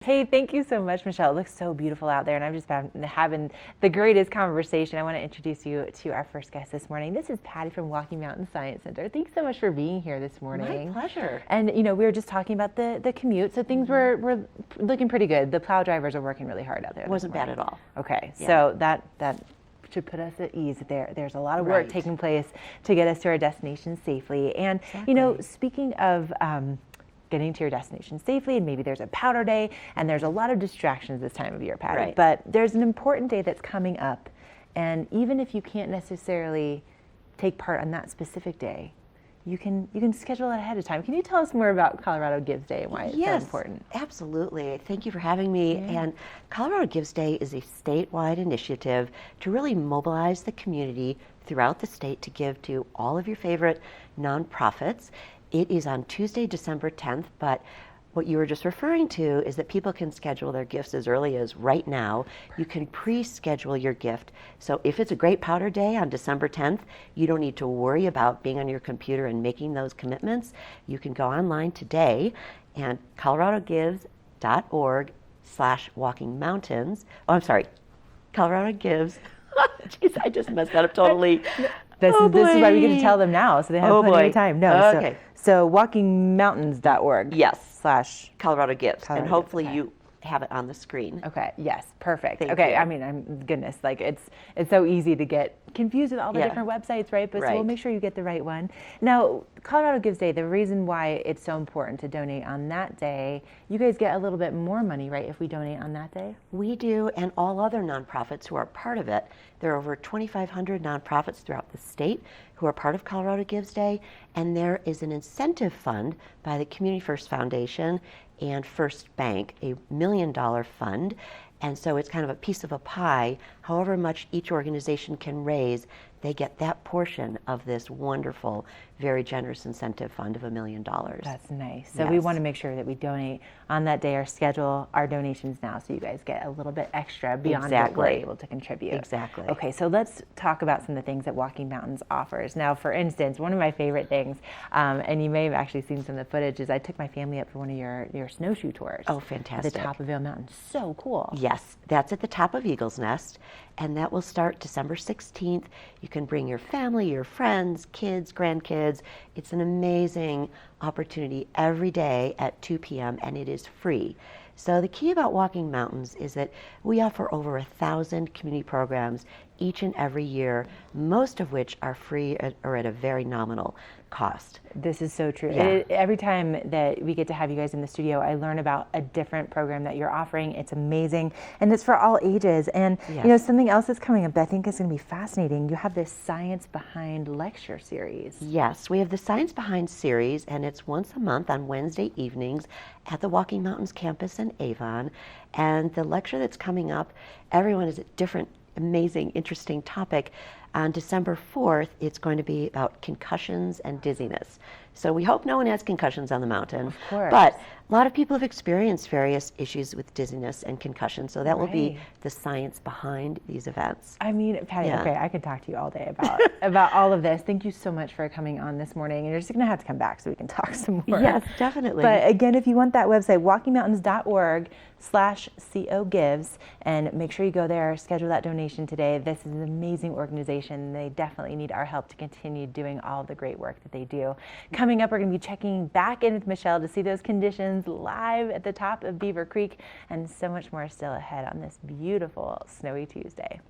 Hey, thank you so much, Michelle. It looks so beautiful out there, and I've just been having the greatest conversation. I want to introduce you to our first guest this morning. This is Patty from Walking Mountain Science Center. Thanks so much for being here this morning. My pleasure. And we were just talking about the commute, so things were looking pretty good. The plow drivers are working really hard out there. It wasn't bad at all. Okay, Yeah. so that should put us at ease. There's a lot of work Right. taking place to get us to our destination safely. And Exactly. speaking of getting to your destination safely, and maybe there's a powder day, and there's a lot of distractions this time of year, Patty. Right. But there's an important day that's coming up, and even if you can't necessarily take part on that specific day, you can schedule it ahead of time. Can you tell us more about Colorado Gives Day and why it's so important? Absolutely. Thank you for having me. Yeah. And Colorado Gives Day is a statewide initiative to really mobilize the community throughout the state to give to all of your favorite nonprofits. It is on Tuesday, December 10th, but what you were just referring to is that people can schedule their gifts as early as right now. You can pre-schedule your gift. So if it's a great powder day on December 10th, you don't need to worry about being on your computer and making those commitments. You can go online today and coloradogives.org/walkingmountains. Oh, I'm sorry, Colorado Gives. Jeez, I just messed that up totally. This is why we get to tell them now, so they have plenty of time. No, Okay. so walkingmountains.org. Yes. Slash. Colorado Gives, Colorado and hopefully Gives, okay. you have it on the screen. Okay. Yes. Perfect. Thank Okay. you. I mean, goodness, like it's so easy to get confused with all the Yeah. different websites, right? But so we'll Right. make sure you get the right one. Now, Colorado Gives Day. The reason why it's so important to donate on that day, you guys get a little bit more money, right? If we donate on that day. We do, and all other nonprofits who are part of it. There are over 2,500 nonprofits throughout the state who are part of Colorado Gives Day, and there is an incentive fund by the Community First Foundation and First Bank, a $1 million fund. And so it's kind of a piece of a pie. However much each organization can raise, they get that portion of this wonderful, very generous incentive fund of $1 million. That's nice. So we Yes. want to make sure that we donate on that day or schedule our donations now so you guys get a little bit extra beyond what we're Exactly. able to contribute. Exactly. Okay, so let's talk about some of the things that Walking Mountains offers. Now, for instance, one of my favorite things, and you may have actually seen some of the footage, is I took my family up for one of your snowshoe tours. Oh, At fantastic. the top of Vail Mountain. So cool. Yes, that's at the top of Eagle's Nest, and that will start December 16th. You can bring your family, your friends, kids, grandkids. It's an amazing opportunity every day at 2 p.m., and it is free. So the key about Walking Mountains is that we offer over 1,000 community programs each and every year, most of which are free or at a very nominal cost. This is so true. Yeah. Every time that we get to have you guys in the studio, I learn about a different program that you're offering. It's amazing, and it's for all ages. And Yes. something else that's coming up that I think is going to be fascinating. You have this Science Behind lecture series. Yes, we have the Science Behind series, and it's once a month on Wednesday evenings at the Walking Mountains campus in Avon. And the lecture that's coming up, everyone is a different, amazing, interesting topic. On December 4th, it's going to be about concussions and dizziness. So we hope no one has concussions on the mountain. Of course. But a lot of people have experienced various issues with dizziness and concussion, so that will be Right. the science behind these events. I mean, Patty, Yeah. okay, I could talk to you all day about all of this. Thank you so much for coming on this morning. And you're just going to have to come back so we can talk some more. Yes, definitely. But again, if you want that website, walkingmountains.org/cogives, and make sure you go there, schedule that donation today. This is an amazing organization. They definitely need our help to continue doing all the great work that they do. Coming up, we're going to be checking back in with Michelle to see those conditions live at the top of Beaver Creek, and so much more still ahead on this beautiful snowy Tuesday.